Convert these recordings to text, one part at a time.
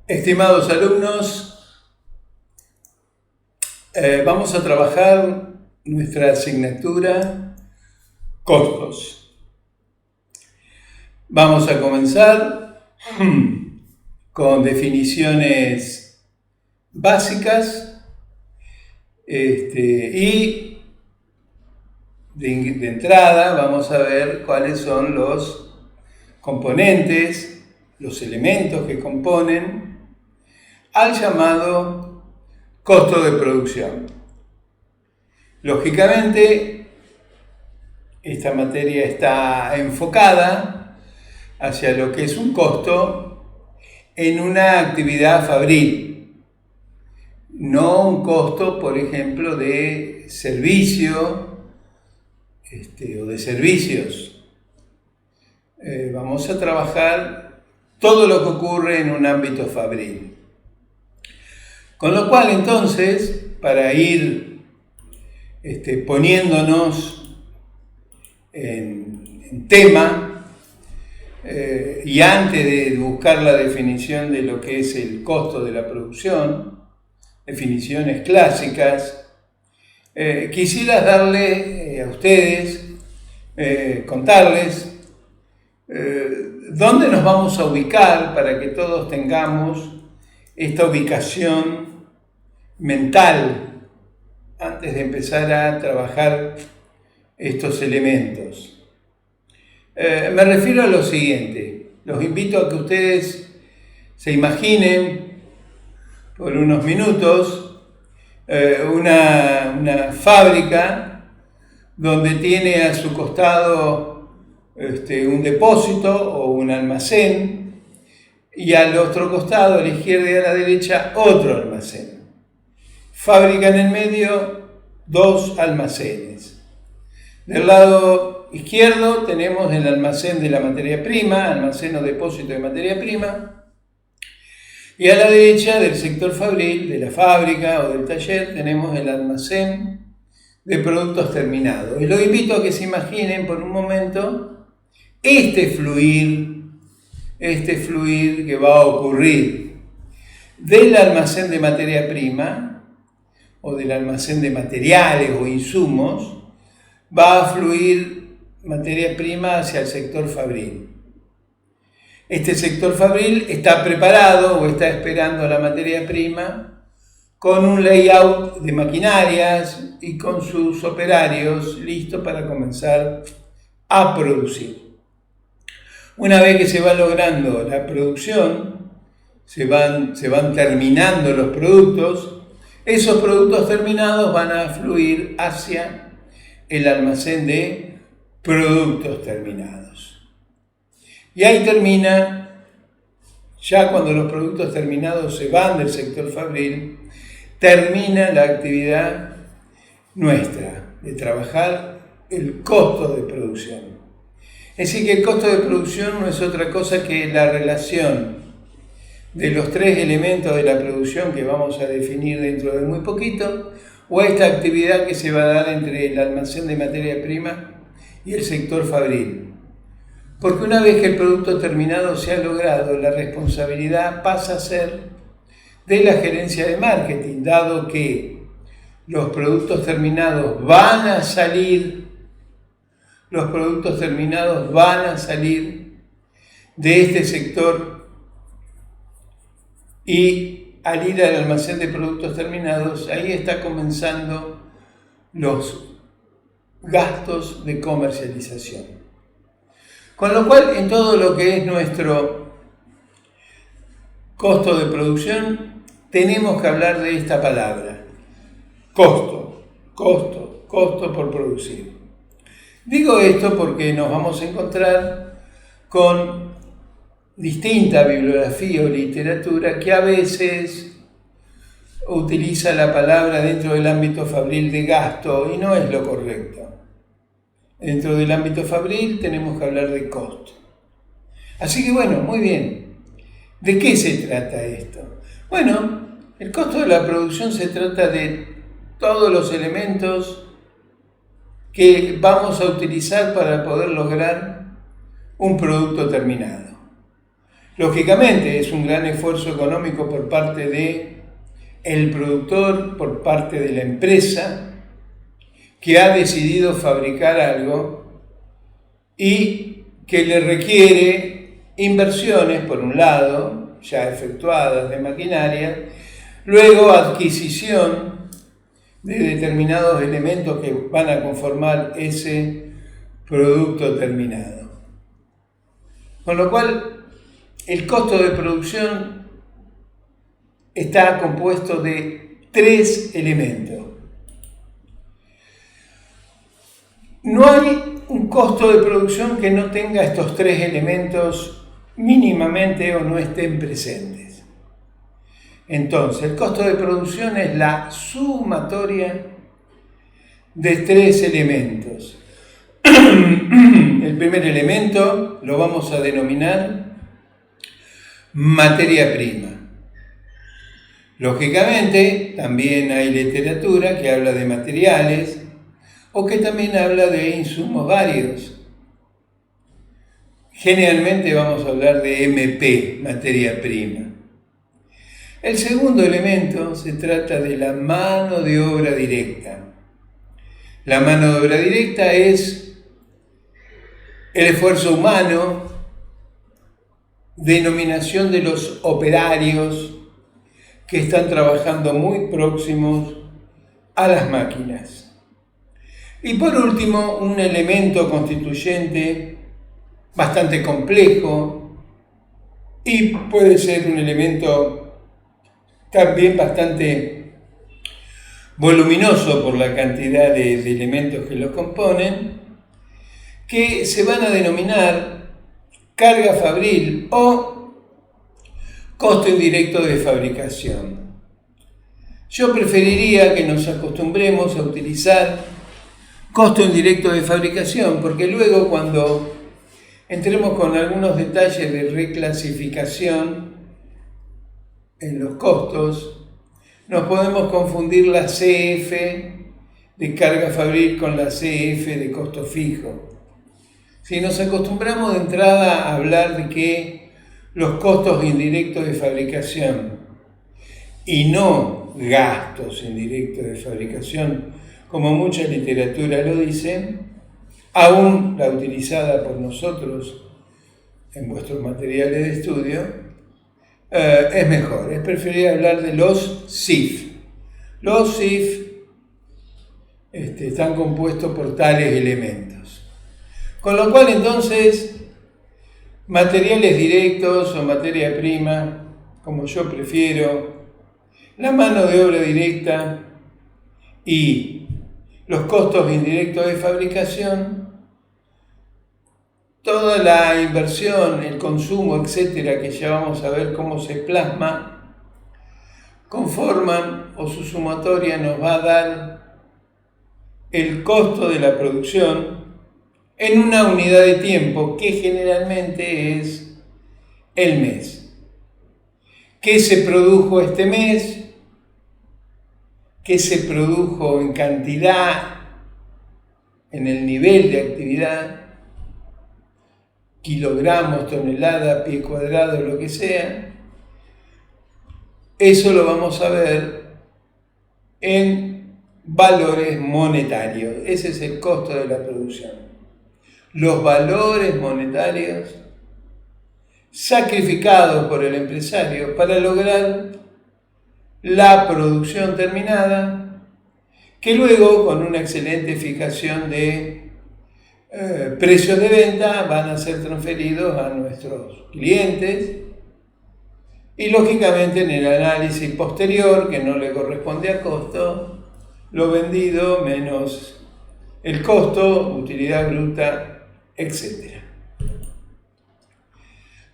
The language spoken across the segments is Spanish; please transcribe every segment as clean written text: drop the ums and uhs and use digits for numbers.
Estimados alumnos, vamos a trabajar nuestra asignatura costos. Vamos a comenzar con definiciones básicas y de entrada vamos a ver cuáles son los componentes, los elementos que componen al llamado costo de producción. Lógicamente, esta materia está enfocada hacia lo que es un costo en una actividad fabril, no un costo, por ejemplo, de servicio o de servicios. Vamos a trabajar todo lo que ocurre en un ámbito fabril. Con lo cual, entonces, para ir poniéndonos en tema, y antes de buscar la definición de lo que es el costo de la producción, definiciones clásicas, quisiera darle a ustedes, contarles dónde nos vamos a ubicar para que todos tengamos esta ubicación mental antes de empezar a trabajar estos elementos. Me refiero a lo siguiente: los invito a que ustedes se imaginen por unos minutos una fábrica donde tiene a su costado un depósito o un almacén, y al otro costado, a la izquierda y a la derecha, otro almacén. Fábrica en el medio, dos almacenes. Del lado izquierdo tenemos el almacén de la materia prima, almacén o depósito de materia prima. Y a la derecha del sector fabril, de la fábrica o del taller, tenemos el almacén de productos terminados. Y los invito a que se imaginen por un momento este fluir que va a ocurrir del almacén de materia prima o del almacén de materiales o insumos. Va a fluir materia prima hacia el sector fabril. Este sector fabril está preparado o está esperando la materia prima con un layout de maquinarias y con sus operarios listos para comenzar a producir. Una vez que se va logrando la producción, se van terminando los productos, esos productos terminados van a fluir hacia el almacén de productos terminados. Y ahí termina, ya cuando los productos terminados se van del sector fabril, termina la actividad nuestra de trabajar el costo de producción. Es decir, que el costo de producción no es otra cosa que la relación de los tres elementos de la producción que vamos a definir dentro de muy poquito, o esta actividad que se va a dar entre el almacén de materia prima y el sector fabril. Porque una vez que el producto terminado se ha logrado, la responsabilidad pasa a ser de la gerencia de marketing, dado que los productos terminados van a salir de este sector, y al ir al almacén de productos terminados, ahí está comenzando los gastos de comercialización. Con lo cual, en todo lo que es nuestro costo de producción, tenemos que hablar de esta palabra: costo por producir. Digo esto porque nos vamos a encontrar con distinta bibliografía o literatura que a veces utiliza la palabra dentro del ámbito fabril de gasto, y no es lo correcto. Dentro del ámbito fabril tenemos que hablar de costo. Así que bueno, muy bien. ¿De qué se trata esto? Bueno, el costo de la producción se trata de todos los elementos que vamos a utilizar para poder lograr un producto terminado. Lógicamente es un gran esfuerzo económico por parte del productor, por parte de la empresa, que ha decidido fabricar algo y que le requiere inversiones, por un lado, ya efectuadas de maquinaria, luego adquisición de determinados elementos que van a conformar ese producto terminado. Con lo cual, el costo de producción está compuesto de 3 elementos. No hay un costo de producción que no tenga estos 3 elementos mínimamente o no estén presentes. Entonces, el costo de producción es la sumatoria de 3 elementos. El primer elemento lo vamos a denominar materia prima. Lógicamente, también hay literatura que habla de materiales o que también habla de insumos varios. Generalmente vamos a hablar de MP, materia prima. El segundo elemento se trata de la mano de obra directa. La mano de obra directa es el esfuerzo humano, denominación de los operarios que están trabajando muy próximos a las máquinas. Y por último, un elemento constituyente bastante complejo y puede ser un elemento también bastante voluminoso por la cantidad de elementos que lo componen, que se van a denominar carga fabril o costo indirecto de fabricación. Yo preferiría que nos acostumbremos a utilizar costo indirecto de fabricación, porque luego cuando entremos con algunos detalles de reclasificación en los costos, nos podemos confundir la CF de carga fabril con la CF de costo fijo. Si nos acostumbramos de entrada a hablar de que los costos indirectos de fabricación y no gastos indirectos de fabricación, como mucha literatura lo dice, aún la utilizada por nosotros en vuestros materiales de estudio, es mejor, es preferible hablar de los CIF. Los CIF están compuestos por tales elementos. Con lo cual entonces, materiales directos o materia prima, como yo prefiero, la mano de obra directa y los costos indirectos de fabricación, toda la inversión, el consumo, etcétera, que ya vamos a ver cómo se plasma, conforman o su sumatoria nos va a dar el costo de la producción en una unidad de tiempo que generalmente es el mes. ¿Qué se produjo este mes? ¿Qué se produjo en cantidad, en el nivel de actividad? Kilogramos, tonelada, pie cuadrado, lo que sea. Eso lo vamos a ver en valores monetarios. Ese es el costo de la producción. Los valores monetarios sacrificados por el empresario para lograr la producción terminada, que luego con una excelente fijación de precios de venta van a ser transferidos a nuestros clientes y lógicamente en el análisis posterior, que no le corresponde a costo, lo vendido menos el costo, utilidad bruta, etc.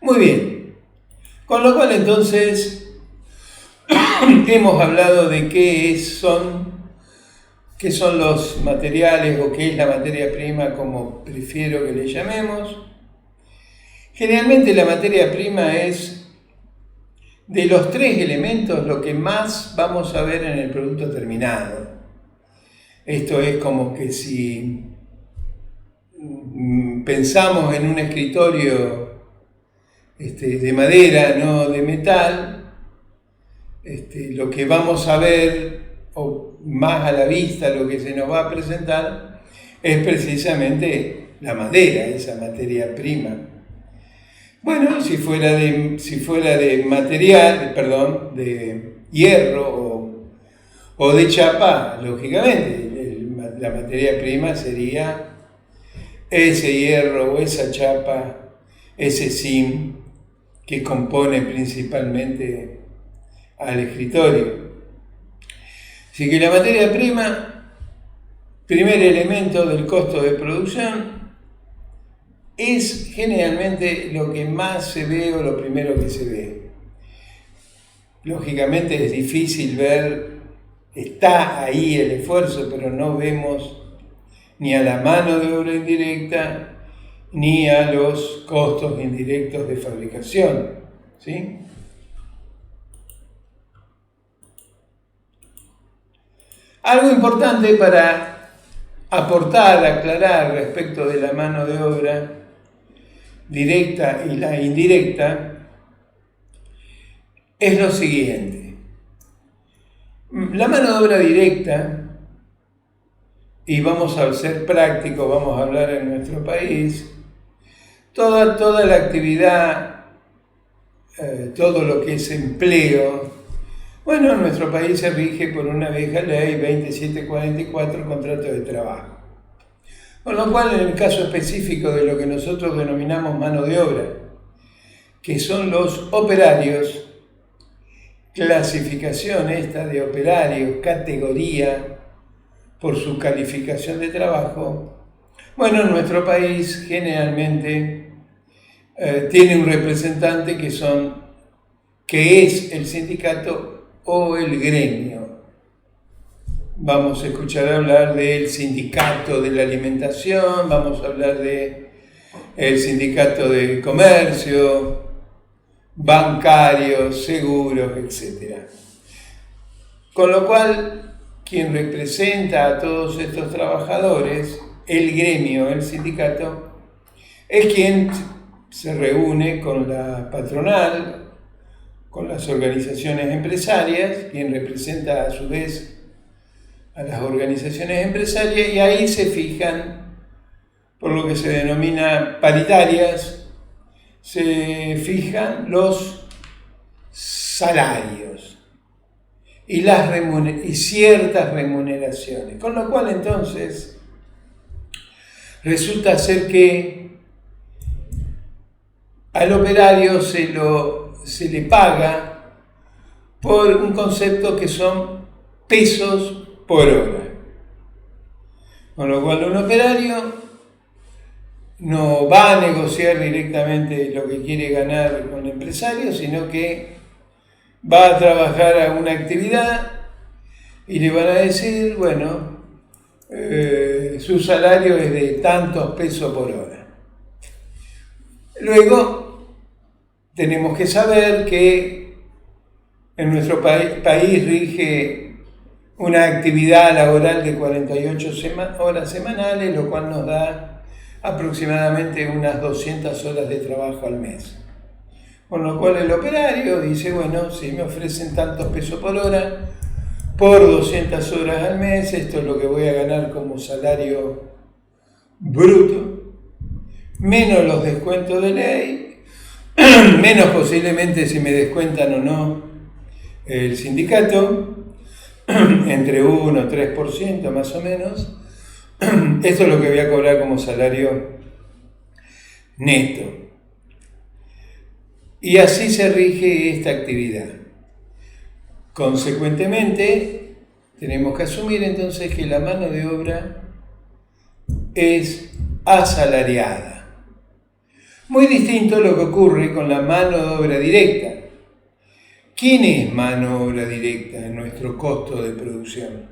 Muy bien, con lo cual entonces hemos hablado de qué son los materiales o qué es la materia prima, como prefiero que le llamemos. Generalmente la materia prima es de los 3 elementos lo que más vamos a ver en el producto terminado. Esto es como que si pensamos en un escritorio de madera, no de metal, lo que vamos a ver, o más a la vista lo que se nos va a presentar, es precisamente la madera, esa materia prima. Bueno, si fuera de material, perdón, de hierro o de chapa, lógicamente, la materia prima sería ese hierro o esa chapa, ese zinc que compone principalmente al escritorio. Así que la materia prima, primer elemento del costo de producción, es generalmente lo que más se ve o lo primero que se ve. Lógicamente es difícil ver, está ahí el esfuerzo, pero no vemos ni a la mano de obra indirecta ni a los costos indirectos de fabricación, ¿sí? Algo importante para aportar, aclarar respecto de la mano de obra directa y la indirecta es lo siguiente. La mano de obra directa, y vamos a ser prácticos, vamos a hablar en nuestro país, toda la actividad, todo lo que es empleo, bueno, nuestro país se rige por una vieja ley 2744, contrato de trabajo. Con lo cual, en el caso específico de lo que nosotros denominamos mano de obra, que son los operarios, clasificación esta de operarios, categoría, por su calificación de trabajo, bueno, nuestro país generalmente tiene un representante que es el sindicato o el gremio. Vamos a escuchar hablar del sindicato de la alimentación, vamos a hablar del sindicato de comercio, bancarios, seguros, etc. Con lo cual, quien representa a todos estos trabajadores, el gremio, el sindicato, es quien se reúne con la patronal, con las organizaciones empresarias, quien representa a su vez a las organizaciones empresarias, y ahí se fijan, por lo que se denomina paritarias, se fijan los salarios y ciertas remuneraciones. Con lo cual entonces resulta ser que al operario se le paga por un concepto que son pesos por hora. Con lo cual un operario no va a negociar directamente lo que quiere ganar con el empresario, sino que va a trabajar a una actividad y le van a decir, bueno, su salario es de tantos pesos por hora. Luego, tenemos que saber que en nuestro país rige una actividad laboral de 48 horas semanales, lo cual nos da aproximadamente unas 200 horas de trabajo al mes. Con lo cual el operario dice, bueno, si me ofrecen tantos pesos por hora, por 200 horas al mes, esto es lo que voy a ganar como salario bruto, menos los descuentos de ley, menos posiblemente si me descuentan o no el sindicato, entre 1 o 3% más o menos. Esto es lo que voy a cobrar como salario neto. Y así se rige esta actividad. Consecuentemente, tenemos que asumir entonces que la mano de obra es asalariada. Muy distinto a lo que ocurre con la mano de obra directa. ¿Quién es mano de obra directa en nuestro costo de producción?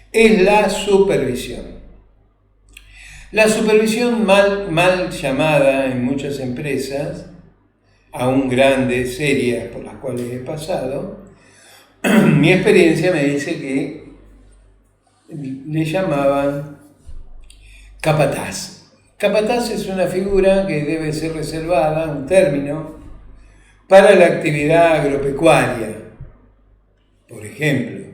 Es la supervisión. La supervisión mal llamada en muchas empresas, aún grandes, serias, por las cuales he pasado, mi experiencia me dice que le llamaban capataz. Capataz es una figura que debe ser reservada, un término, para la actividad agropecuaria, por ejemplo,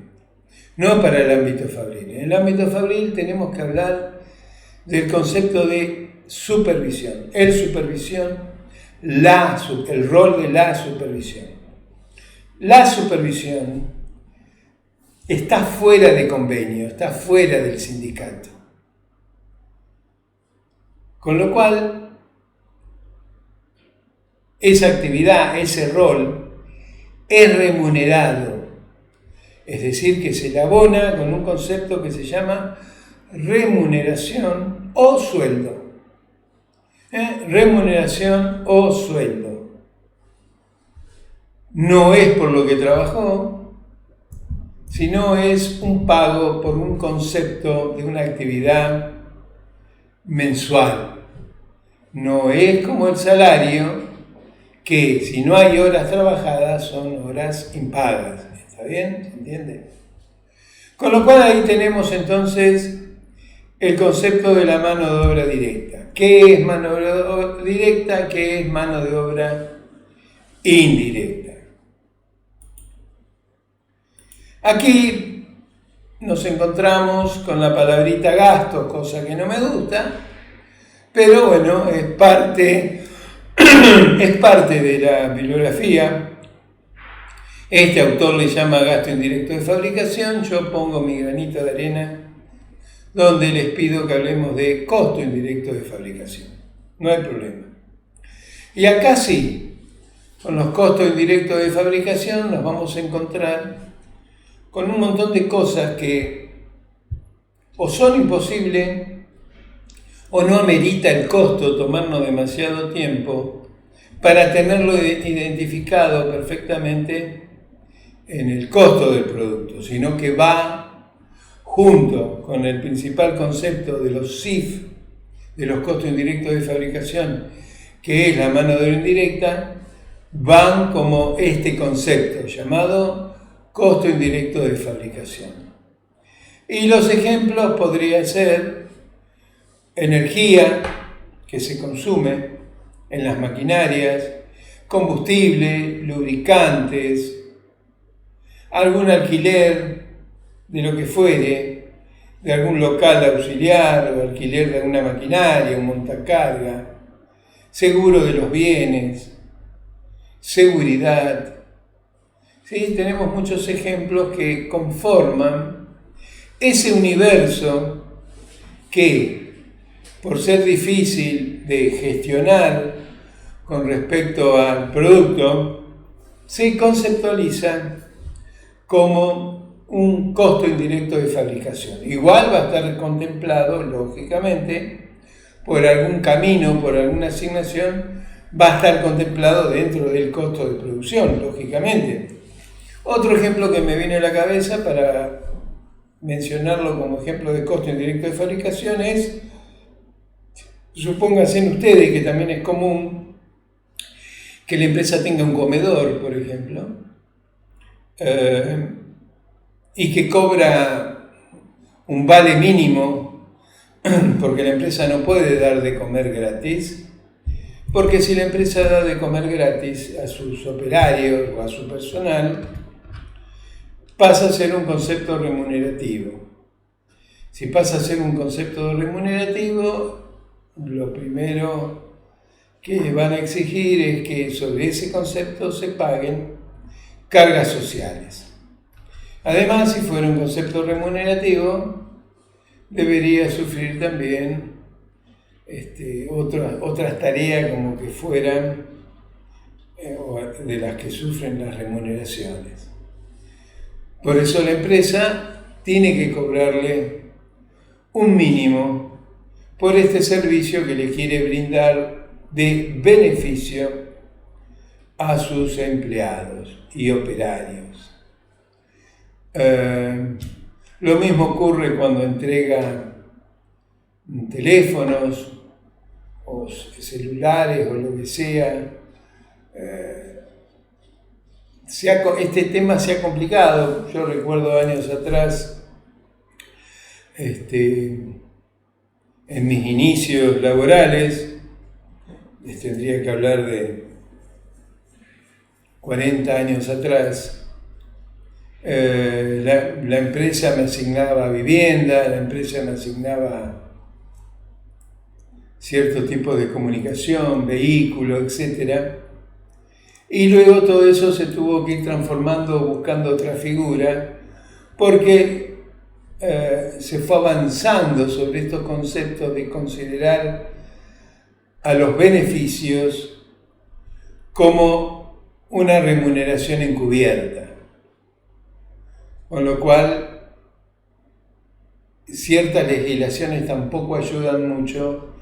no para el ámbito fabril. En el ámbito fabril tenemos que hablar del concepto de supervisión, el rol de la supervisión. La supervisión está fuera de convenio, está fuera del sindicato. Con lo cual, esa actividad, ese rol, es remunerado. Es decir, que se le abona con un concepto que se llama remuneración o sueldo. Remuneración o sueldo. No es por lo que trabajó, sino es un pago por un concepto de una actividad mensual. No es como el salario, que si no hay horas trabajadas son horas impagas. ¿Está bien? ¿Se entiende? Con lo cual ahí tenemos entonces el concepto de la mano de obra directa. ¿Qué es mano de obra directa? ¿Qué es mano de obra indirecta? Aquí nos encontramos con la palabrita gastos, cosa que no me gusta, pero bueno, es parte de la bibliografía. Este autor le llama gasto indirecto de fabricación, yo pongo mi granito de arena donde les pido que hablemos de costo indirecto de fabricación. No hay problema. Y acá sí, con los costos indirectos de fabricación nos vamos a encontrar con un montón de cosas que o son imposibles o no amerita el costo tomarnos demasiado tiempo para tenerlo identificado perfectamente en el costo del producto, sino que va junto con el principal concepto de los CIF, de los costos indirectos de fabricación, que es la mano de obra indirecta, van como este concepto llamado costo indirecto de fabricación. Y los ejemplos podrían ser energía que se consume en las maquinarias, combustible, lubricantes, algún alquiler de lo que fuere, de algún local auxiliar o alquiler de alguna maquinaria, un montacarga, seguro de los bienes, seguridad. ¿Sí? Tenemos muchos ejemplos que conforman ese universo que, por ser difícil de gestionar con respecto al producto, se conceptualiza como un costo indirecto de fabricación. Igual va a estar contemplado, lógicamente, por algún camino, por alguna asignación, va a estar contemplado dentro del costo de producción, lógicamente. Otro ejemplo que me viene a la cabeza para mencionarlo como ejemplo de costo indirecto de fabricación es, supónganse ustedes que también es común que la empresa tenga un comedor, por ejemplo, y que cobra un vale mínimo porque la empresa no puede dar de comer gratis, porque si la empresa da de comer gratis a sus operarios o a su personal, pasa a ser un concepto remunerativo. Si pasa a ser un concepto remunerativo, lo primero que van a exigir es que sobre ese concepto se paguen cargas sociales. Además, si fuera un concepto remunerativo, debería sufrir también otras tareas como que fueran de las que sufren las remuneraciones. Por eso la empresa tiene que cobrarle un mínimo por este servicio que le quiere brindar de beneficio a sus empleados y operarios. Lo mismo ocurre cuando entrega teléfonos o celulares o lo que sea. Este tema se ha complicado. Yo recuerdo años atrás en mis inicios laborales, les tendría que hablar de 40 años atrás, la empresa me asignaba vivienda, la empresa me asignaba cierto tipo de comunicación, vehículo, etc. Y luego todo eso se tuvo que ir transformando, buscando otra figura, porque se fue avanzando sobre estos conceptos de considerar a los beneficios como una remuneración encubierta. Con lo cual, ciertas legislaciones tampoco ayudan mucho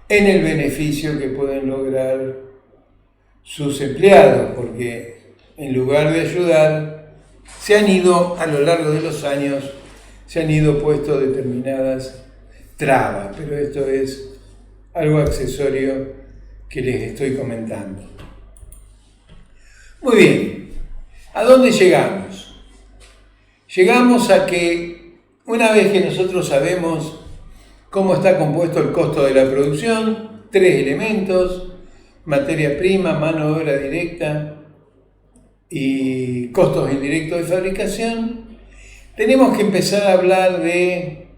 en el beneficio que pueden lograr sus empleados, porque en lugar de ayudar, se han ido, a lo largo de los años, se han ido puesto determinadas trabas, pero esto es algo accesorio que les estoy comentando. Muy bien, ¿a dónde llegamos? Llegamos a que una vez que nosotros sabemos cómo está compuesto el costo de la producción, 3 elementos: materia prima, mano de obra directa y costos indirectos de fabricación, tenemos que empezar a hablar de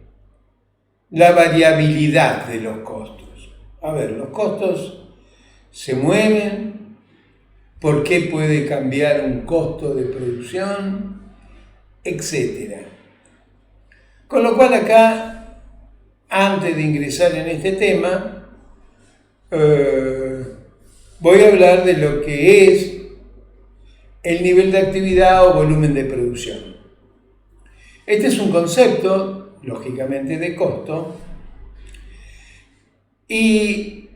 la variabilidad de los costos. A ver, los costos se mueven. ¿Por qué puede cambiar un costo de producción? Etcétera. Con lo cual acá, antes de ingresar en este tema, voy a hablar de lo que es el nivel de actividad o volumen de producción. Este es un concepto, lógicamente, de costo, y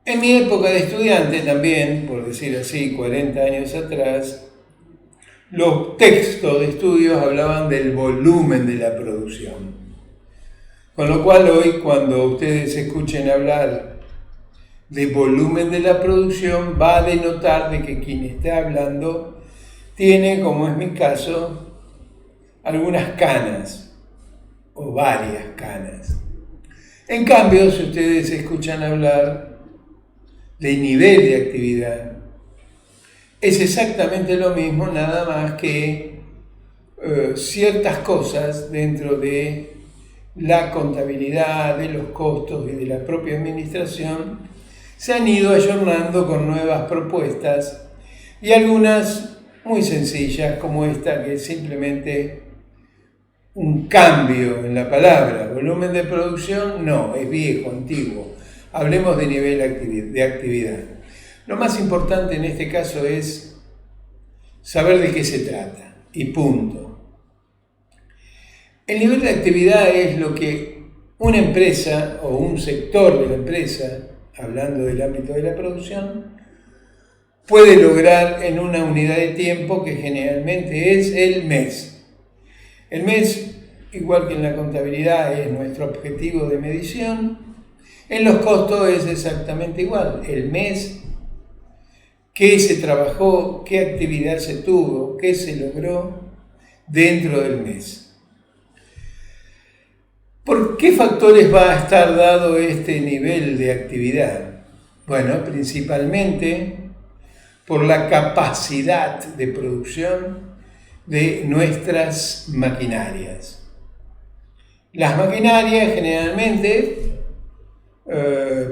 en mi época de estudiante también, por decir así, 40 años atrás, los textos de estudios hablaban del volumen de la producción. Con lo cual hoy, cuando ustedes escuchen hablar de volumen de la producción, va a denotar de que quien está hablando tiene, como es mi caso, algunas canas o varias canas. En cambio, si ustedes escuchan hablar de nivel de actividad, es exactamente lo mismo, nada más que ciertas cosas dentro de la contabilidad, de los costos y de la propia administración se han ido ayornando con nuevas propuestas, y algunas muy sencillas, como esta, que es simplemente un cambio en la palabra. Volumen de producción, no, es viejo, antiguo. Hablemos de nivel de actividad. Lo más importante en este caso es saber de qué se trata, y punto. El nivel de actividad es lo que una empresa o un sector de la empresa, hablando del ámbito de la producción, puede lograr en una unidad de tiempo que generalmente es el mes. El mes, igual que en la contabilidad, es nuestro objetivo de medición. En los costos es exactamente igual. El mes, qué se trabajó, qué actividad se tuvo, qué se logró dentro del mes. ¿Por qué factores va a estar dado este nivel de actividad? Bueno, principalmente por la capacidad de producción de nuestras maquinarias. Las maquinarias generalmente,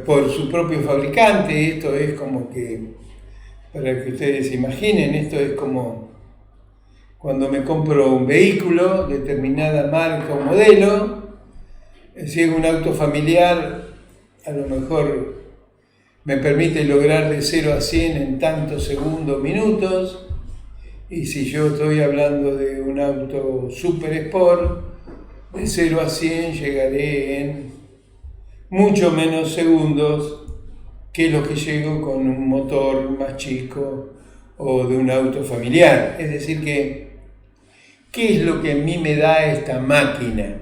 por su propio fabricante, esto es como que, para que ustedes se imaginen, esto es como cuando me compro un vehículo, determinada marca o modelo. Si es un auto familiar, a lo mejor me permite lograr de 0 a 100 en tantos segundos, minutos. Y si yo estoy hablando de un auto super sport, de 0 a 100 llegaré en mucho menos segundos que los que llego con un motor más chico o de un auto familiar. Es decir que, ¿qué es lo que a mí me da esta máquina?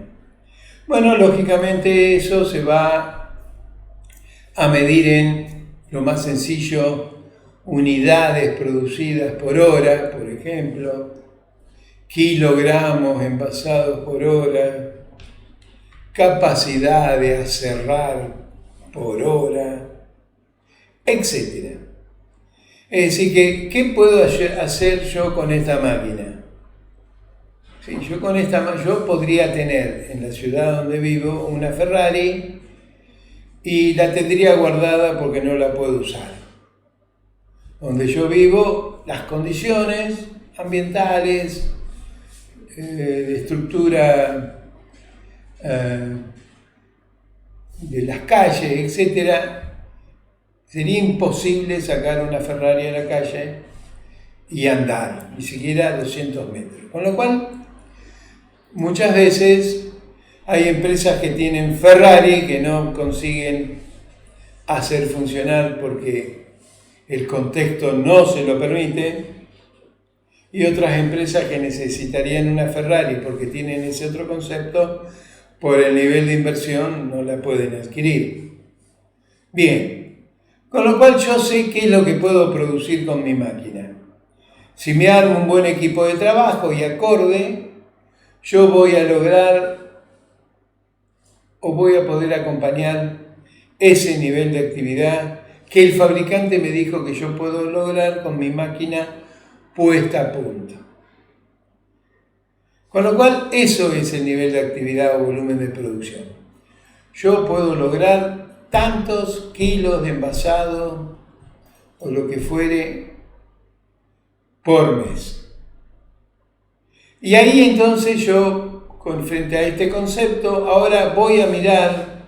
Bueno, lógicamente eso se va a medir en lo más sencillo, unidades producidas por hora, por ejemplo, kilogramos envasados por hora, capacidad de aserrar por hora, etc. Es decir, ¿qué puedo hacer yo con esta máquina? Sí, yo podría tener en la ciudad donde vivo una Ferrari y la tendría guardada porque no la puedo usar. Donde yo vivo, las condiciones ambientales, de estructura de las calles, etc., sería imposible sacar una Ferrari a la calle y andar, ni siquiera 200 metros. Con lo cual, muchas veces hay empresas que tienen Ferrari que no consiguen hacer funcionar porque el contexto no se lo permite, y otras empresas que necesitarían una Ferrari porque tienen ese otro concepto, por el nivel de inversión no la pueden adquirir. Bien, con lo cual yo sé qué es lo que puedo producir con mi máquina. Si me armo un buen equipo de trabajo y acorde, yo voy a lograr o voy a poder acompañar ese nivel de actividad que el fabricante me dijo que yo puedo lograr con mi máquina puesta a punto. Con lo cual, eso es el nivel de actividad o volumen de producción. Yo puedo lograr tantos kilos de envasado o lo que fuere por mes. Y ahí entonces yo, frente a este concepto, ahora voy a mirar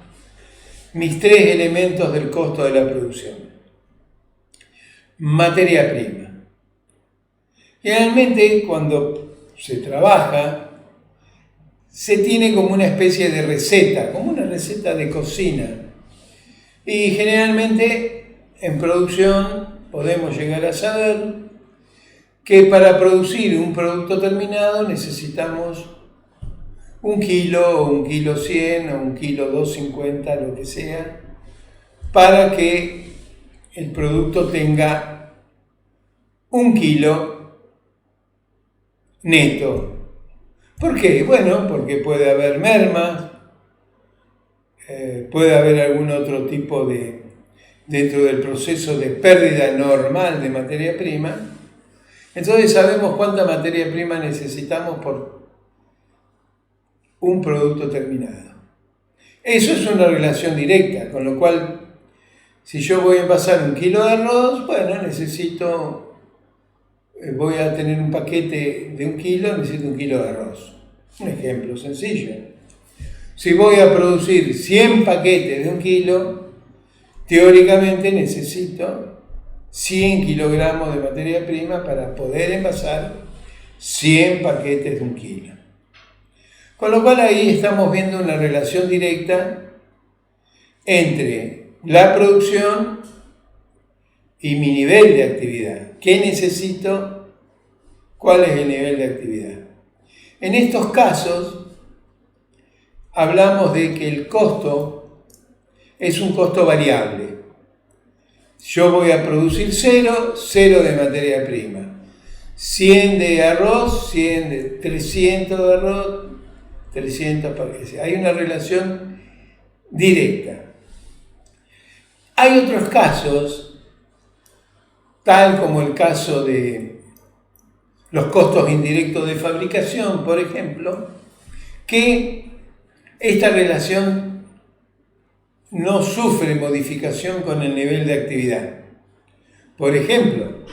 mis tres elementos del costo de la producción. Materia prima. Generalmente, cuando se trabaja, se tiene como una especie de receta, como una receta de cocina. Y generalmente, en producción, podemos llegar a saber que para producir un producto terminado necesitamos 1 kilo, o 1 kilo 100, o 1 kilo 250, lo que sea, para que el producto tenga 1 kilo neto. ¿Por qué? Bueno, porque puede haber mermas, puede haber algún otro tipo dentro del proceso de pérdida normal de materia prima. Entonces sabemos cuánta materia prima necesitamos por un producto terminado. Eso es una relación directa, con lo cual, si yo voy a envasar 1 kilo de arroz, bueno, voy a tener un paquete de 1 kilo, necesito 1 kilo de arroz. Un ejemplo sencillo. Si voy a producir 100 paquetes de 1 kilo, teóricamente necesito 100 kilogramos de materia prima para poder envasar 100 paquetes de 1 kilo. Con lo cual ahí estamos viendo una relación directa entre la producción y mi nivel de actividad. ¿Qué necesito? ¿Cuál es el nivel de actividad? En estos casos, hablamos de que el costo es un costo variable. Yo voy a producir 0 de materia prima. 100 de arroz, 300 de arroz, 300 para que sea. Hay una relación directa. Hay otros casos, tal como el caso de los costos indirectos de fabricación, por ejemplo, que esta relación no sufre modificación con el nivel de actividad. Por ejemplo,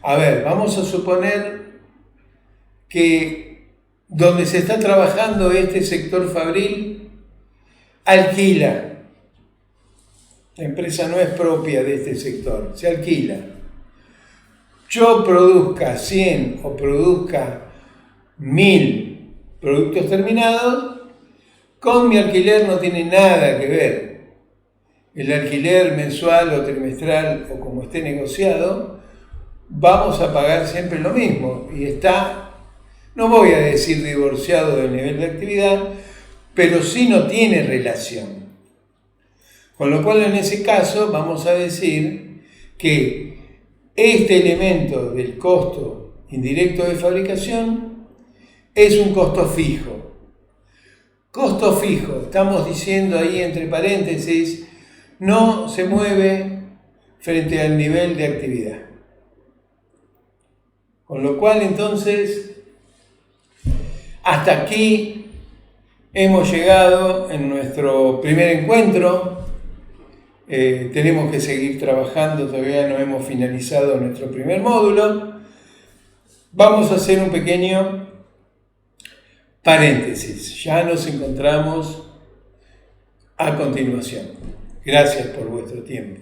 vamos a suponer que donde se está trabajando este sector fabril, alquila. La empresa no es propia de este sector, se alquila. Yo produzca 100 o produzca 1000 productos terminados, con mi alquiler no tiene nada que ver. El alquiler mensual o trimestral o como esté negociado, vamos a pagar siempre lo mismo. Y está, no voy a decir divorciado del nivel de actividad, pero sí no tiene relación. Con lo cual en ese caso vamos a decir que este elemento del costo indirecto de fabricación es un costo fijo. Costo fijo, estamos diciendo ahí entre paréntesis, no se mueve frente al nivel de actividad. Con lo cual, entonces, hasta aquí hemos llegado en nuestro primer encuentro. Tenemos que seguir trabajando, todavía no hemos finalizado nuestro primer módulo. Vamos a hacer un pequeño paréntesis. Ya nos encontramos a continuación. Gracias por vuestro tiempo.